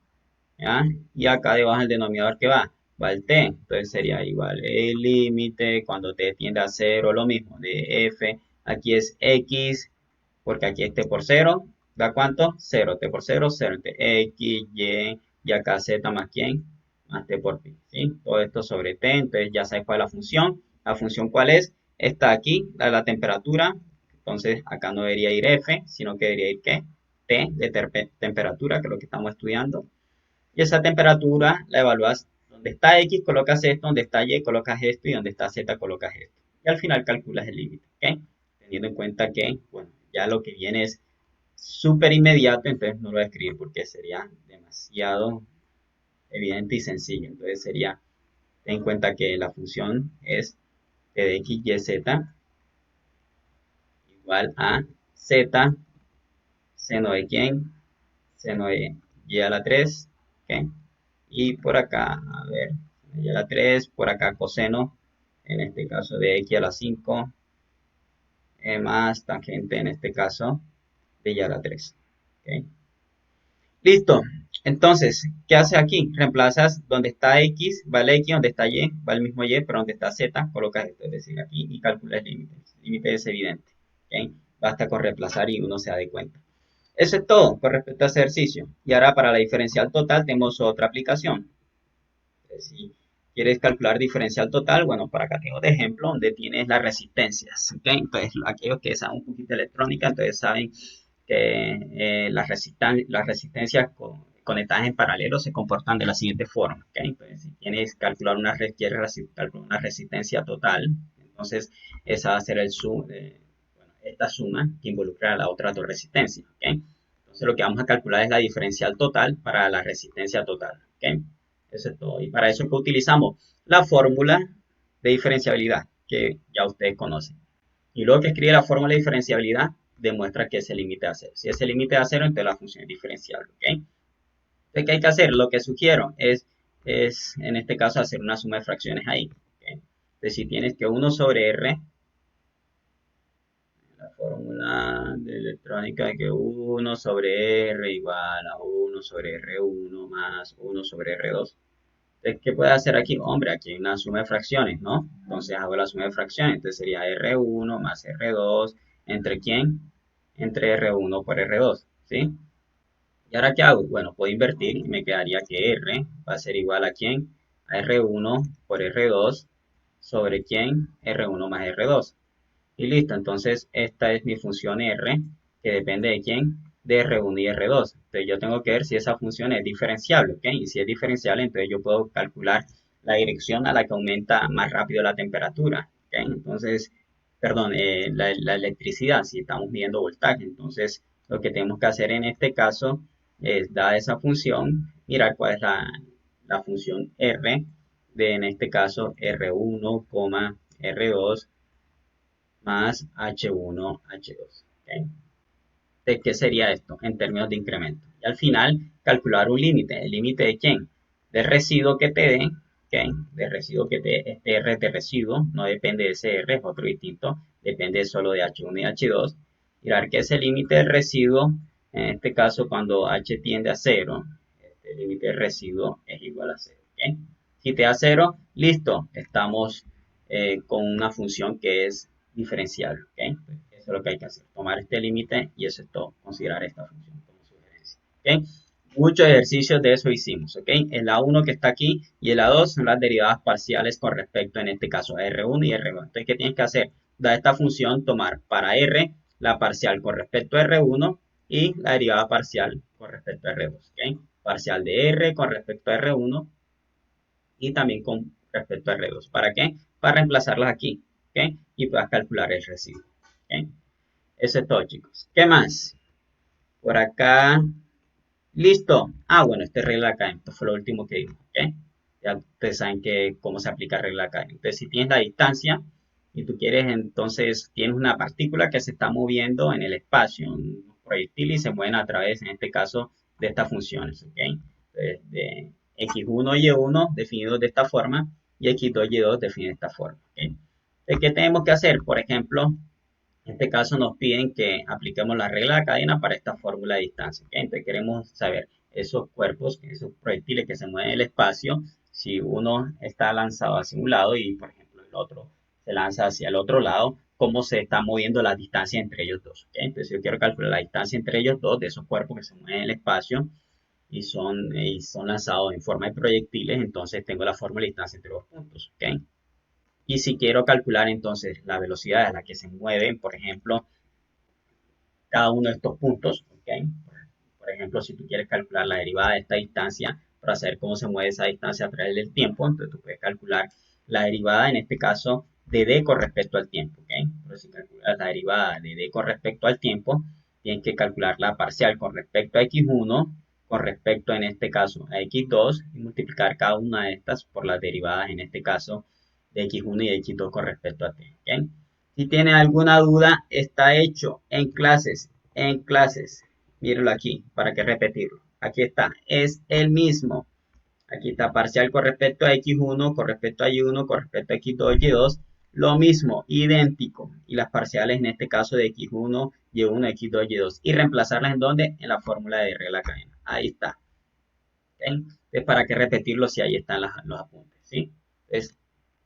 ¿Ya? Y acá debajo el denominador que va el t. Entonces sería igual el límite cuando t tiende a 0, lo mismo de f. Aquí es x, porque aquí es t por 0. ¿Da cuánto? 0, t por 0, 0. X, y acá z más quién? Más t por pi. ¿Sí? Todo esto sobre t. Entonces ya sabes cuál es la función. ¿La función cuál es? Está aquí, la temperatura. Entonces acá no debería ir f, sino que debería ir ¿qué? T de temperatura, que es lo que estamos estudiando. Y esa temperatura la evalúas donde está X, colocas esto, donde está Y, colocas esto, y donde está Z, colocas esto. Y al final calculas el límite, ¿ok? Teniendo en cuenta que, bueno, ya lo que viene es súper inmediato, entonces no lo voy a escribir porque sería demasiado evidente y sencillo. Entonces sería, ten en cuenta que la función es t de X, Y, Z igual a Z, seno de quién, seno de y a la 3, ¿ok? Y por acá, a ver, y a la 3, por acá coseno, en este caso de x a la 5, más tangente, en este caso, de y a la 3. ¿Ok? Listo. Entonces, ¿qué haces aquí? Reemplazas donde está x, va el x, donde está y, va el mismo y, pero donde está z, colocas esto, es decir, aquí, y calculas el límite. El límite es evidente. ¿Ok? Basta con reemplazar y uno se da de cuenta. Eso es todo con respecto a ese ejercicio. Y ahora para la diferencial total tenemos otra aplicación. Si quieres calcular diferencial total, bueno, por acá tengo de ejemplo donde tienes las resistencias. ¿Okay? Entonces, aquellos que saben un poquito de electrónica, entonces saben que las resistencias conectadas en paralelo se comportan de la siguiente forma. ¿Okay? Entonces, si quieres calcular calcular una resistencia total, entonces esa va a ser bueno, esta suma que involucra a las otras dos resistencias. ¿Okay? Entonces, lo que vamos a calcular es la diferencial total para la resistencia total. ¿Okay? Eso es todo. Y para eso es que utilizamos la fórmula de diferenciabilidad que ya ustedes conocen. Y luego que escribe la fórmula de diferenciabilidad, demuestra que ese límite a cero. Si ese límite a cero, entonces la función es diferenciable. ¿Ok? Entonces, ¿qué hay que hacer? Lo que sugiero es en este caso, hacer una suma de fracciones ahí. ¿Okay? Entonces, si tienes que 1 sobre R, la fórmula de electrónica de que 1 sobre R igual a 1 sobre R1 más 1 sobre R2. ¿Qué puede hacer aquí? Hombre, aquí hay una suma de fracciones, ¿no? Entonces hago la suma de fracciones. Entonces sería R1 más R2. ¿Entre quién? Entre R1 por R2, ¿sí? ¿Y ahora qué hago? Bueno, puedo invertir y me quedaría que R va a ser igual a quién? A R1 por R2 sobre quién? R1 más R2. Y listo, entonces esta es mi función R, que depende de quién, de R1 y R2. Entonces yo tengo que ver si esa función es diferenciable, ¿ok? Y si es diferenciable, entonces yo puedo calcular la dirección a la que aumenta más rápido la temperatura, ¿ok? Entonces, perdón, la electricidad, si estamos midiendo voltaje. Entonces, lo que tenemos que hacer en este caso es, dada esa función, mirar cuál es la función R de, en este caso, R1, R2 más H1, H2. ¿Okay? ¿De qué sería esto en términos de incremento? Y al final, calcular un límite. ¿El límite de quién? Del residuo que te dé. ¿Okay? Del residuo que te dé. Este R de residuo no depende de ese R, es otro distinto. Depende solo de H1 y H2. Mirar que ese límite del residuo, en este caso cuando H tiende a 0, este límite del residuo es igual a 0. ¿Okay? Si te da 0, listo. Estamos con una función que es diferencial. ¿Okay? Eso es lo que hay que hacer. Tomar este límite y eso es todo. Considerar esta función como sugerencia. ¿Okay? Muchos ejercicios de eso hicimos. ¿Okay? El A1 que está aquí y el A2 son las derivadas parciales con respecto, en este caso, a R1 y R2. Entonces, ¿qué tienes que hacer? Da esta función, tomar para R la parcial con respecto a R1 y la derivada parcial con respecto a R2. ¿Okay? Parcial de R con respecto a R1 y también con respecto a R2. ¿Para qué? Para reemplazarlas aquí. ¿Okay? Y puedas calcular el residuo. ¿Okay? Eso es todo, chicos. ¿Qué más? Por acá. Listo. Ah, bueno, este regla acá. Esto fue lo último que vimos. ¿Ok? Ya ustedes saben cómo se aplica regla acá. Entonces, si tienes la distancia, y tú quieres entonces, tienes una partícula que se está moviendo en el espacio, un proyectil y se mueven a través, en este caso, de estas funciones, ¿ok? De x1 y1 definidos de esta forma y x2 y2 definidos de esta forma, ¿ok? ¿Qué tenemos que hacer? Por ejemplo, en este caso nos piden que apliquemos la regla de cadena para esta fórmula de distancia, ¿ok? Entonces queremos saber esos cuerpos, esos proyectiles que se mueven en el espacio, si uno está lanzado hacia un lado y, por ejemplo, el otro se lanza hacia el otro lado, cómo se está moviendo la distancia entre ellos dos, ¿ok? Entonces yo quiero calcular la distancia entre ellos dos de esos cuerpos que se mueven en el espacio y son lanzados en forma de proyectiles, entonces tengo la fórmula de distancia entre los puntos, ¿ok? Y si quiero calcular entonces la velocidad a la que se mueven, por ejemplo, cada uno de estos puntos, ¿ok? Por ejemplo, si tú quieres calcular la derivada de esta distancia para saber cómo se mueve esa distancia a través del tiempo, entonces tú puedes calcular la derivada, en este caso, de d con respecto al tiempo, ¿ok? Pero si calculas la derivada de d con respecto al tiempo, tienes que calcular la parcial con respecto a x1, con respecto, en este caso, a x2, y multiplicar cada una de estas por las derivadas, en este caso, de x1 y de x2 con respecto a t, ¿ok? Si tienen alguna duda, está hecho en clases. Mírenlo aquí, para que repetirlo. Aquí está, es el mismo. Aquí está parcial con respecto a x1, con respecto a y1, con respecto a x2, y2. Lo mismo, idéntico. Y las parciales en este caso de x1, y1, x2, y2. Y reemplazarlas en donde? En la fórmula de regla cadena. Ahí está. ¿Okay? Es para que repetirlo si ahí están los apuntes. ¿Sí? Entonces,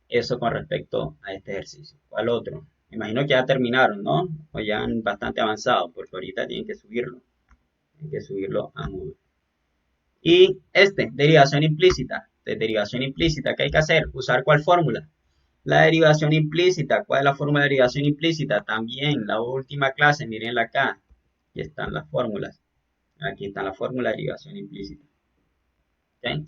eso con respecto a este ejercicio. ¿Cuál otro? Me imagino que ya terminaron, ¿no? O ya han bastante avanzado, porque ahorita tienen que subirlo. Tienen que subirlo a Moodle. Y derivación implícita. De derivación implícita, ¿qué hay que hacer? Usar ¿cuál fórmula? La derivación implícita. ¿Cuál es la fórmula de derivación implícita? También la última clase, mirenla acá. Aquí están las fórmulas. Aquí está la fórmula de derivación implícita. ¿Okay?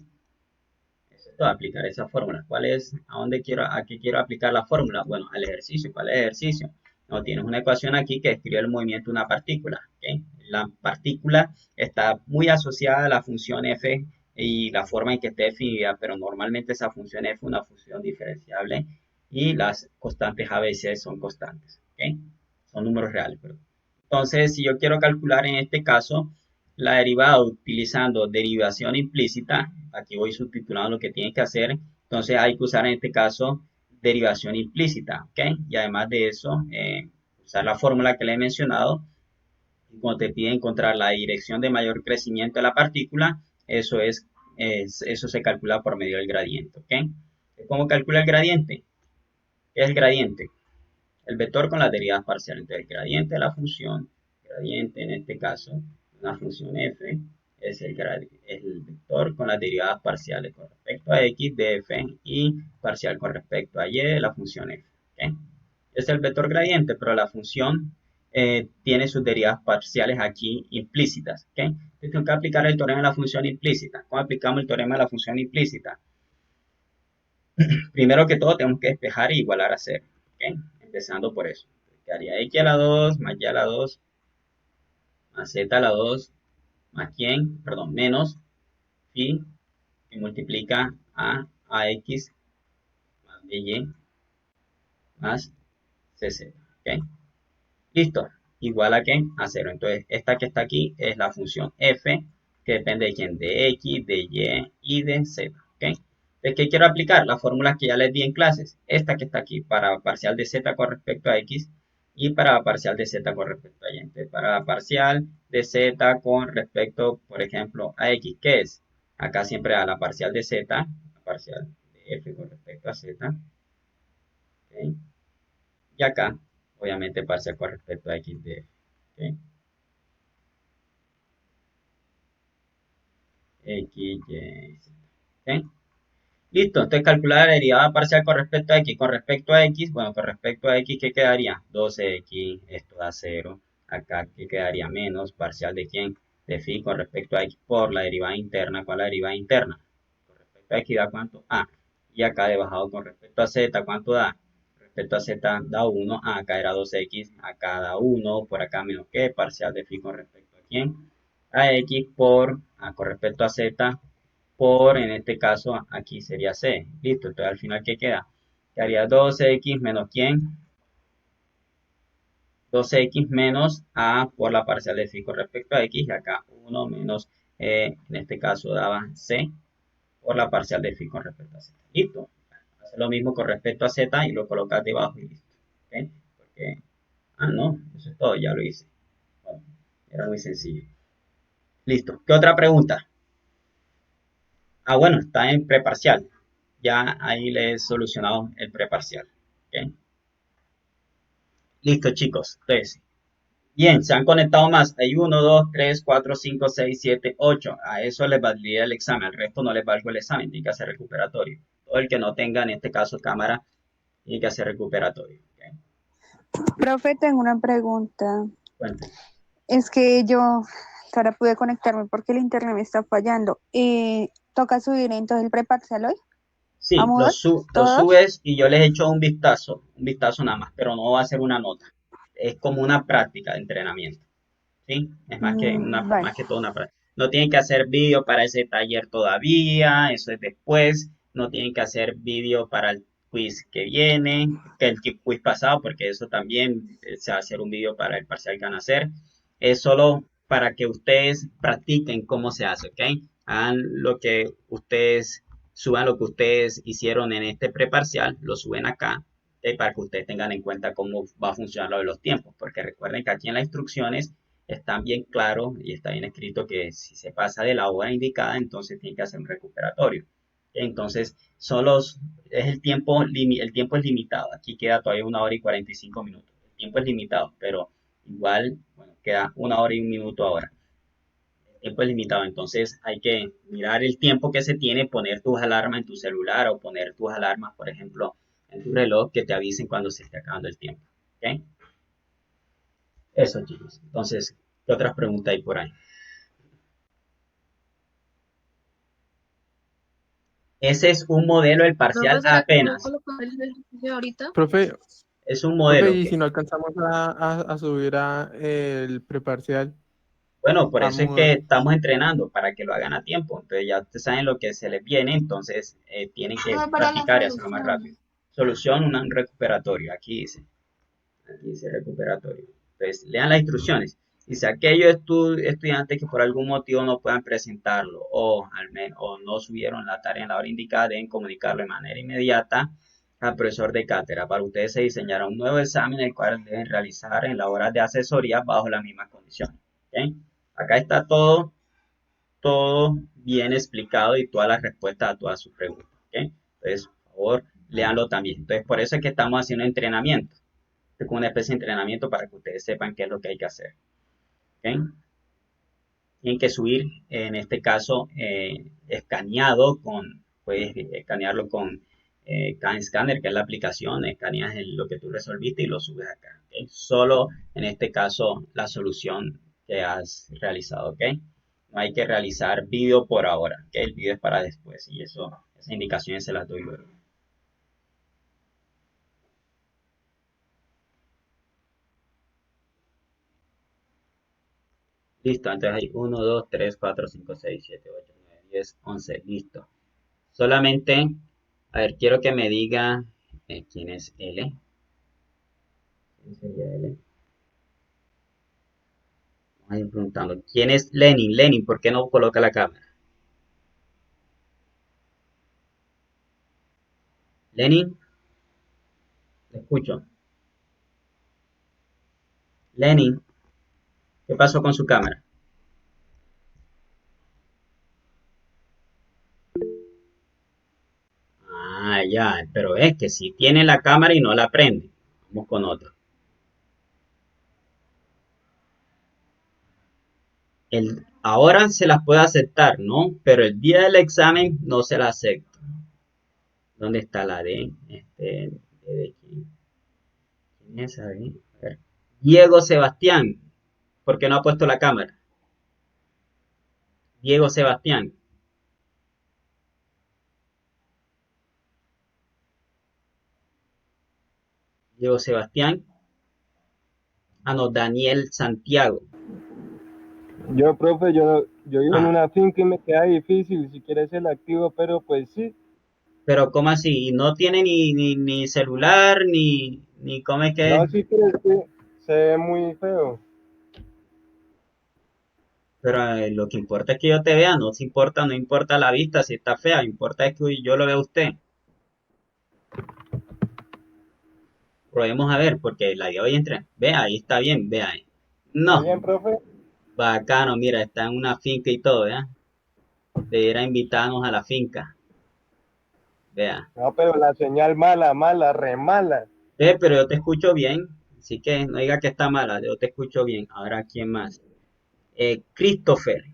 Eso es todo, aplicar esa fórmula. ¿Cuál es? ¿A qué quiero aplicar la fórmula? Bueno, al ejercicio. ¿Cuál es el ejercicio? No, tienes una ecuación aquí que describe el movimiento de una partícula. ¿Okay? La partícula está muy asociada a la función f y la forma en que esté definida, pero normalmente esa función f es una función diferenciable y las constantes a, b y c son constantes. ¿Okay? Son números reales, perdón. Entonces, si yo quiero calcular en este caso la derivada utilizando derivación implícita, aquí voy subtitulando lo que tienes que hacer, entonces hay que usar en este caso derivación implícita, ¿ok? Y además de eso, usar la fórmula que le he mencionado, y cuando te pide encontrar la dirección de mayor crecimiento de la partícula, eso se calcula por medio del gradiente, ¿ok? ¿Cómo calcula el gradiente? ¿Qué es el gradiente? El vector con las derivadas parciales. Entonces, el gradiente de la función, gradiente en este caso, una función f, es el vector con las derivadas parciales con respecto a x de f y parcial con respecto a y de la función f. ¿Okay? Es el vector gradiente, pero la función tiene sus derivadas parciales aquí implícitas. ¿Okay? Entonces, tengo que aplicar el teorema de la función implícita. ¿Cómo aplicamos el teorema de la función implícita? Primero que todo tenemos que despejar e igualar a cero. ¿Okay? Empezando por eso. Quedaría x a la 2 más y a la 2 más z a la 2 más quién, perdón, menos phi que multiplica a x más by más cz. ¿Okay? Listo. Igual a qué? A cero. Entonces, esta que está aquí es la función f que depende de quién, de x, de y y de z. ¿Okay? Entonces, ¿qué quiero aplicar? Las fórmulas que ya les di en clases. Esta que está aquí para parcial de z con respecto a x y para parcial de z con respecto a y. Entonces, para parcial de z con respecto, por ejemplo, a x, ¿qué es? Acá siempre a la parcial de z, la parcial de f con respecto a z. ¿Okay? Y acá, obviamente, parcial con respecto a x de f. ¿Okay? X, Y, Z. ¿Okay? Listo, entonces calcular la derivada parcial con respecto a x. Con respecto a x, bueno, con respecto a x, ¿qué quedaría? 12x, esto da 0. Acá, ¿qué quedaría? Menos parcial de quién? De phi con respecto a x por la derivada interna. ¿Cuál es la derivada interna? Con respecto a x da cuánto? A. Y acá debajado con respecto a z, ¿cuánto da? Respecto a z da 1. Acá era 2x, acá da 1. Por acá menos que parcial de phi con respecto a quién? A x con respecto a z, en este caso aquí sería c. Listo, entonces al final ¿qué queda? Quedaría 12x menos ¿quién? 12x menos a por la parcial de phi con respecto a x, y acá 1 menos, en este caso daba c por la parcial de phi con respecto a z. Listo. Hace lo mismo con respecto a z y lo colocas debajo y listo. ¿Ok? Porque, no, eso es todo, ya lo hice. Bueno, era muy sencillo. Listo. ¿Qué otra pregunta? Bueno, está en preparcial. Ya ahí le he solucionado el preparcial. ¿Ok? Listo, chicos. Entonces, bien, se han conectado más. Hay 1, 2, 3, 4, 5, 6, 7, 8. A eso les valdría el examen. Al resto no les valgo el examen. Tiene que hacer recuperatorio. Todo el que no tenga, en este caso, cámara, tiene que hacer recuperatorio. ¿Ok? Profe, tengo una pregunta. Cuente. Es que yo ahora pude conectarme porque el internet me está fallando. ¿Toca subir entonces el preparcial hoy? ¿A Sí, Moodle? lo ¿Todos? subes y yo les echo un vistazo nada más, pero no va a ser una nota. Es como una práctica de entrenamiento. ¿Sí? Es Vale. más que todo una práctica. No tienen que hacer vídeo para ese taller todavía, eso es después. No tienen que hacer vídeo para el quiz que viene, que el quiz pasado, porque eso también se va a hacer un vídeo para el parcial que van a hacer. Es solo para que ustedes practiquen cómo se hace, ¿ok? Hagan lo que ustedes, suban lo que ustedes hicieron en este preparcial, lo suben acá, ¿ok? Para que ustedes tengan en cuenta cómo va a funcionar lo de los tiempos, porque recuerden que aquí en las instrucciones está bien claro y está bien escrito que si se pasa de la hora indicada, entonces tiene que hacer un recuperatorio. Entonces, el tiempo es limitado. Aquí queda todavía 1 hora y 45 minutos. El tiempo es limitado, pero igual, bueno, queda 1 hora y 1 minuto ahora. El tiempo es limitado, entonces hay que mirar el tiempo que se tiene, poner tus alarmas en tu celular o poner tus alarmas, por ejemplo, en tu reloj que te avisen cuando se esté acabando el tiempo. ¿Ok? Eso, chicos. Entonces, ¿qué otras preguntas hay por ahí? Ese es un modelo del parcial Profe, ¿será que puedo apenas. colocar el ejercicio ahorita? Profe, Es un profe, modelo y si que, no alcanzamos a subir el preparcial bueno, por a eso es que Moodle. estamos entrenando para que lo hagan a tiempo. Entonces ya ustedes saben lo que se les viene, entonces tienen que No, para la practicar y hacerlo más rápido. solución. Solución, un recuperatorio. Aquí dice recuperatorio. Entonces, lean las instrucciones. Dice, aquellos estudiantes que por algún motivo no puedan presentarlo o al menos o no subieron la tarea en la hora indicada deben comunicarlo de manera inmediata al profesor de cátedra. Para ustedes se diseñará un nuevo examen el cual deben realizar en la hora de asesoría bajo las mismas condiciones. ¿Ok? Acá está todo bien explicado y todas las respuestas a todas sus preguntas. ¿Ok? Entonces, por favor, léanlo también. Entonces, por eso es que estamos haciendo entrenamiento. Es como una especie de entrenamiento para que ustedes sepan qué es lo que hay que hacer. ¿Ok? Tienen que subir, en este caso, escaneado puedes escanearlo con Khan Scanner, que es la aplicación, escaneas lo que tú resolviste y lo subes acá. ¿Ok? Solo en este caso la solución que has realizado. ¿Ok? No hay que realizar vídeo por ahora. ¿Ok? El vídeo es para después y esas indicaciones se las doy luego. Listo, entonces hay 1, 2, 3, 4, 5, 6, 7, 8, 9, 10, 11. Listo. Solamente, a ver, quiero que me diga quién es L. ¿Quién sería L? Vamos a ir preguntando. ¿Quién es Lenin? Lenin, ¿por qué no coloca la cámara? Lenin, te escucho. Lenin, ¿qué pasó con su cámara? Ya, pero es que si tiene la cámara y no la prende. Vamos con otro. Ahora se las puede aceptar, ¿no? Pero el día del examen no se la acepto. ¿Dónde está la D? ¿De quién? ¿Quién es? A ver. Diego Sebastián. ¿Por qué no ha puesto la cámara? Diego Sebastián. Diego Sebastián. No, Daniel Santiago. Yo, profe, yo vivo en Ah, una finca y me queda difícil, si quieres el activo, pero pues sí. Pero ¿cómo así? ¿Y no tiene ni celular, ni cómo es que es? No, sí, pero es que se ve muy feo. Pero lo que importa es que yo te vea, no se importa, no importa la vista, si está fea, importa es que yo lo vea a usted. Probemos a ver, porque la de hoy entré. Ve, ahí está bien, ve ahí. ¿Está No, bien, profe? bacano, mira, está en una finca y todo, ¿ya? Debiera invitarnos a la finca. Vea. No, pero la señal mala, mala, re mala. Pero yo te escucho bien, así que no diga que está mala, yo te escucho bien. Ahora, ¿quién más? Christopher.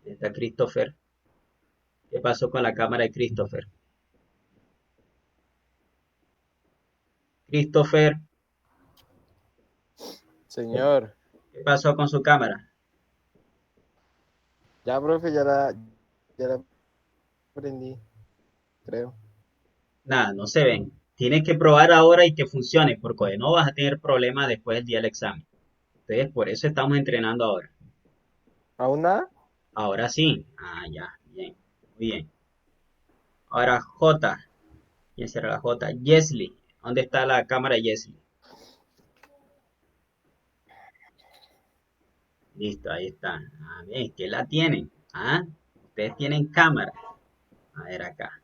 Está Christopher. ¿Qué pasó con la cámara de Christopher? Christopher, Señor, ¿qué pasó con su cámara? ya, profe, ya la aprendí, creo. Nada, no se ven. Tienes que probar ahora y que funcione, porque no vas a tener problemas después del día del examen. Entonces, por eso estamos entrenando ahora. ¿Aún nada? Ahora sí. Ah, ya, bien, muy bien. Ahora J. ¿Quién será la J? Jesly. ¿Dónde está la cámara de Jesly? Listo, ahí está. A ver, ¿qué la tienen? ¿Ah? Ustedes tienen cámara. A ver acá.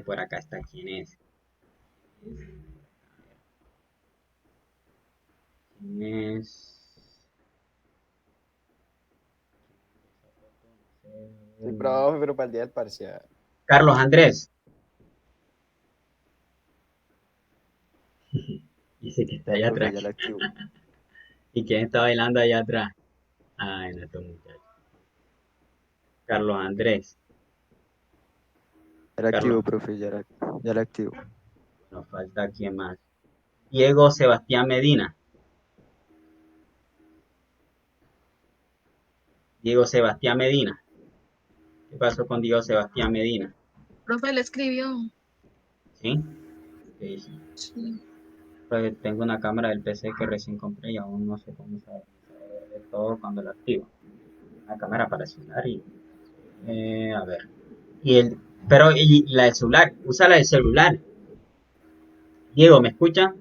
Por acá está. ¿Quién es? ¿Quién es? Sí, profe, pero para el día del parcial. Carlos Andrés. Dice que está allá Profe, atrás. ya la activo. ¿Y quién está bailando allá atrás? Ay, no, este muchacho. Carlos Andrés. Ya la Carlos. activo, profe, ya la activo. Nos falta quién más. Diego Sebastián Medina. Diego Sebastián Medina. ¿Qué pasó con Diego Sebastián Medina? Profe, le escribió. ¿Sí? Sí, sí. Sí. Pues tengo una cámara del PC que recién compré y aún no sé cómo saber de todo cuando la activo. Una cámara para celular y... a ver. Y el, pero, y la del celular, usa la del celular. Diego, ¿me escucha?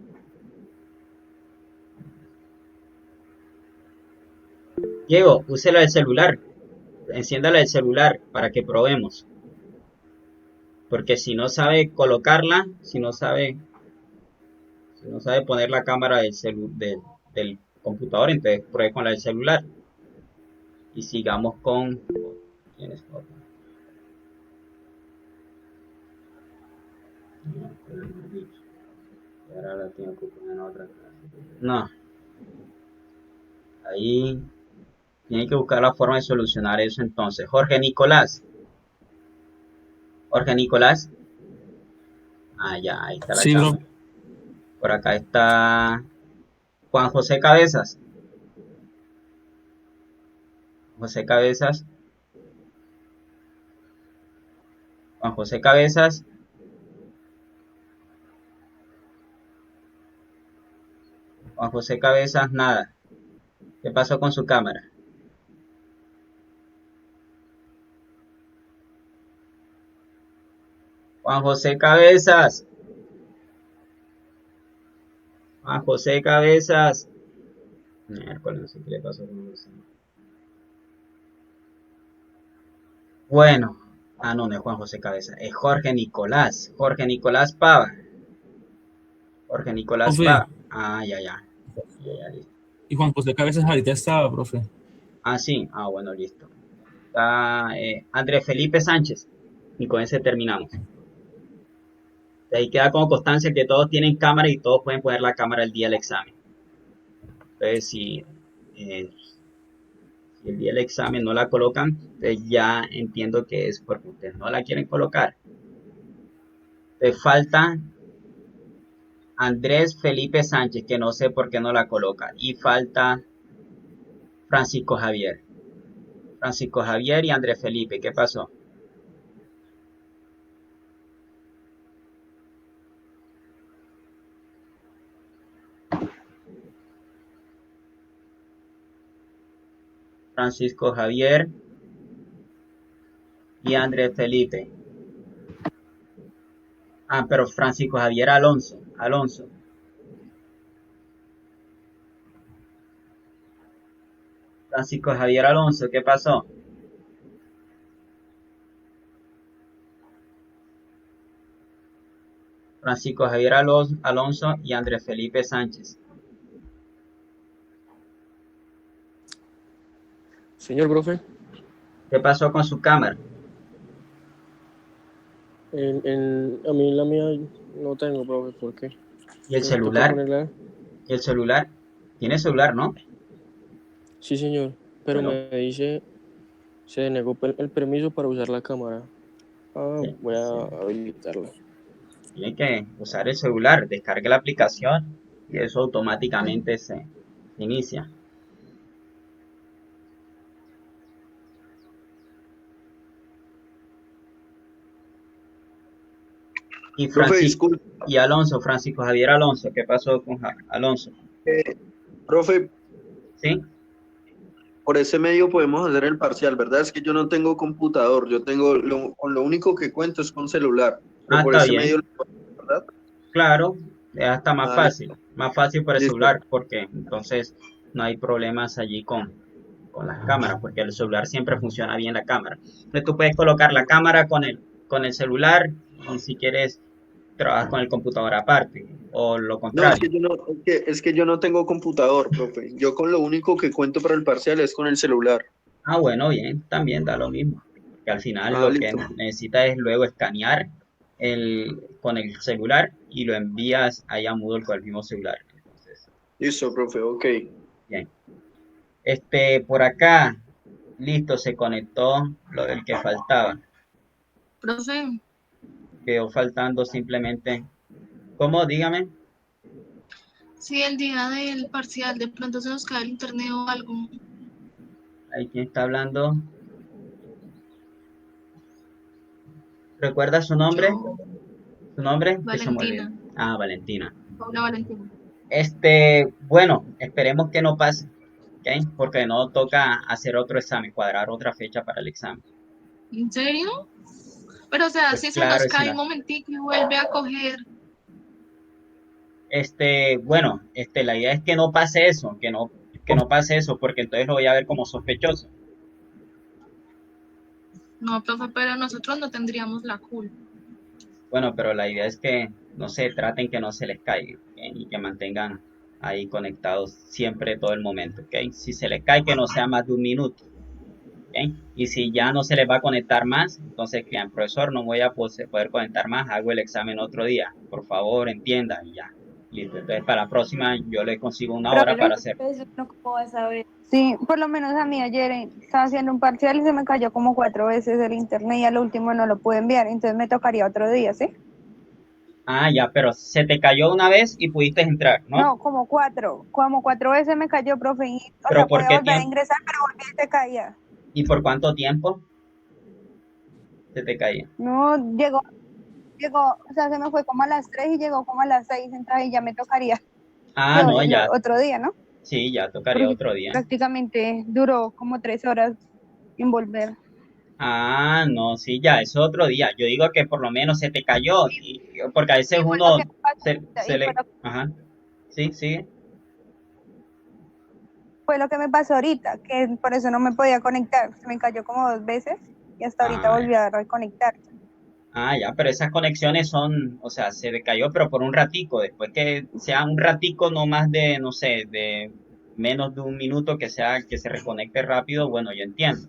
Diego, use la del celular. Enciéndala del celular para que probemos. Porque si no sabe colocarla, si no sabe poner la cámara del computador, entonces pruebe con la del celular. Y sigamos con... ¿Quién es otro? Y ahora la tengo que poner en otra clase. No, ahí tiene que buscar la forma de solucionar eso entonces. Jorge Nicolás. Jorge Nicolás. Ah, ya, ahí está la Sí, bro. cámara. Por acá está Juan José Cabezas. José Cabezas. Juan José Cabezas. Juan José Cabezas, nada. ¿Qué pasó con su cámara? Juan José Cabezas. Juan José Cabezas. Miércoles, no sé qué le pasó con eso. Bueno. Ah, no, no es Juan José Cabezas. Es Jorge Nicolás. Jorge Nicolás Pava. Jorge Nicolás Profe, Pava. Ah, ya, ya. Ya, ya, listo. y Juan José Cabezas ahorita estaba, profe. Ah, sí. Ah, bueno, listo. Está Andrés Felipe Sánchez. Y con ese terminamos. De ahí queda como constancia que todos tienen cámara y todos pueden poner la cámara el día del examen. Entonces, eh, si el día del examen no la colocan, entonces ya entiendo que es porque ustedes no la quieren colocar. Te falta Andrés Felipe Sánchez, que no sé por qué no la coloca. Y falta Francisco Javier. Francisco Javier y Andrés Felipe, ¿qué pasó? Francisco Javier y Andrés Felipe. Ah, pero Francisco Javier Alonso. Alonso. Francisco Javier Alonso, ¿qué pasó? Francisco Javier Alonso y Andrés Felipe Sánchez. Señor profe, ¿Qué pasó con su cámara? a mí la mía no tengo, profe, ¿por qué? ¿Y el Me toca celular? ponerla. ¿Y el celular? ¿Tiene celular, no? Sí, señor, pero Bueno, me dice, se negó el permiso para usar la cámara. sí, Voy a sí. habilitarla. Tiene que usar el celular, descargue la aplicación y eso automáticamente se inicia. Y Profe, Francisco disculpe, y Alonso, Francisco Javier Alonso, ¿qué pasó con Alonso? profe, ¿Sí? por ese medio podemos hacer el parcial, ¿verdad? Es que yo no tengo computador, yo tengo, con lo único que cuento es con celular, pero Ah, por está ese medio, bien. ¿verdad? Claro, ya está Ah, más fácil por el listo, celular, porque entonces no hay problemas allí con las cámaras, porque el celular siempre funciona bien la cámara. Entonces tú puedes colocar la cámara con el celular y si quieres trabajas con el computador aparte, o lo no, es contrario. que yo no, es que yo no tengo computador, profe, yo con lo único que cuento para el parcial es con el celular. Ah, bueno, bien, también da lo mismo, porque al final Ah, lo que listo, necesitas es luego escanear con el celular y lo envías ahí a Moodle con el mismo celular. Entonces, listo, profe, ok. bien. Por acá, listo, se conectó lo del que faltaba. Profe, Quedó faltando simplemente, ¿cómo? Dígame. si el día del parcial de pronto se nos cae el internet o algo, Ahí quién está hablando. ¿Recuerda su nombre? yo, ¿Su nombre? Que se me olvidó. Valentina, Ah, Valentina. Paula Valentina. Bueno, esperemos que no pase, ¿ok? Porque no toca hacer otro examen, cuadrar otra fecha para el examen. ¿En serio? Pero o sea, Pues si se claro, nos y si cae no. un momentico y vuelve a coger, Bueno, la idea es que no pase eso, que no pase eso, porque entonces lo voy a ver como sospechoso. no, profe, pero nosotros no tendríamos la culpa. Bueno, pero la idea es que, no sé, traten que no se les caiga, ¿ok? Y que mantengan ahí conectados siempre todo el momento, ¿ok? Si se les cae, que no sea más de un minuto, ¿ok? Y si ya no se les va a conectar más, entonces que profesor, no voy a poder conectar más, hago el examen otro día. Por favor, entienda y ya. Listo. Entonces, para la próxima, yo le consigo una hora para hacer. Sí, por lo menos a mí ayer estaba haciendo un parcial y se me cayó como 4 veces el internet y al último no lo pude enviar, entonces me tocaría otro día, ¿sí? Ah, ya, pero se te cayó una vez y pudiste entrar, ¿no? No, como cuatro veces me cayó, profe, o Pero sea, ¿por podía qué volver a tiempo? ingresar, pero volví y se caía. ¿Y por cuánto tiempo se te caía? No, o sea, se me fue como a las 3 y llegó como a las 6, entonces ahí ya me tocaría Ah, no, el ya, otro día, ¿no? sí, ya tocaría Porque otro día. prácticamente duró como 3 horas en volver. Ah, no, sí, ya, eso es otro día. Yo digo que por lo menos se te cayó, porque a veces Y fue lo uno que me pasó ahorita, se le... Ajá, sí, sí. fue lo que me pasó ahorita, que por eso no me podía conectar. Se me cayó como 2 veces y hasta ahorita Ah, volví a reconectar. ya, pero esas conexiones son, o sea, se decayó, pero por un ratico, después que sea un ratico, no más de, no sé, de menos de un minuto que sea, que se reconecte rápido, bueno, yo entiendo.